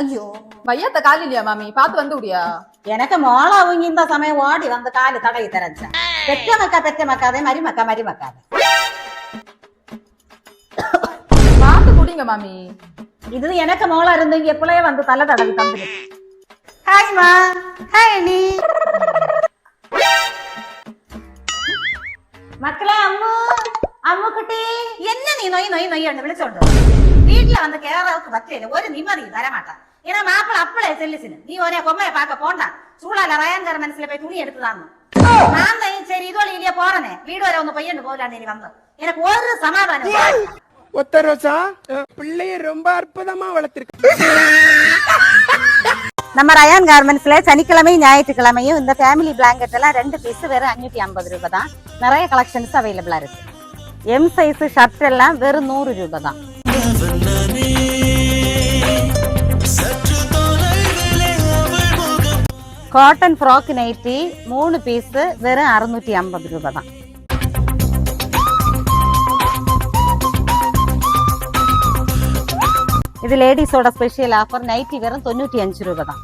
ஐயோ வையாத்த கால் இல்லையா மாமி? பாத்து வந்து விடியா? எனக்கு மோள அவங்க இந்த சமயம் ஓடி வந்து காலு தடவி தரஞ்சா. பெத்த மக்காதே மரிமக்காதே. பாத்து குடிங்க மாமி. இது எனக்கு மோள இருந்தீங்க எப்பளே வந்து தலை தடவி தந்துரு. ஹாய்மா, ஹாய் நீ. மக்களே அம்மு குட்டி என்ன நீ நொய் விളിച്ചോണ്ട് வீட்டுல வந்து கேரளாவுக்கு பத்தியில ஒரு நிம்மதி தரமாட்டான். ஏன்னா மாப்பிள்ள அப்பளே செல்லிச்சுன்னு நீ ஒரே பொம்மையை பார்க்க போண்டான். சூழால ரயான்கார மனசுல போய் துணி எடுத்துதாங்க. நான் தான் சரி இதோட இல்லையா போறனே வீடு வர உங்க பையன் போகலான்னு நீ வந்த. எனக்கு ஒரு சமாதானம். ஒத்த ரோசா பிள்ளைய ரொம்ப அற்புதமா வளர்த்திருக்கு. நம்ம ரயான் கார்மெண்ட்ஸ்ல சனிக்கிழமையும் ஞாயிற்றுக்கிழமையும் இந்த ஃபேமிலி பிளாங்கெட் எல்லாம் 2 பீஸ் வெறும் 550 ரூபாய் தான். நிறைய கலெக்ஷன்ஸ் அவைலபிளா இருக்கு. எம் சைஸ் ஷர்ட் எல்லாம் வெறும் 100 ரூபாய் தான். காட்டன் ஃப்ராக் நைட்டி 3 பீஸ் வெறும் 650 ரூபாய் தான். இது லேடிஸோட ஸ்பெஷல் ஆஃபர். நைட்டி வெறும் 95 ரூபாய் தான்.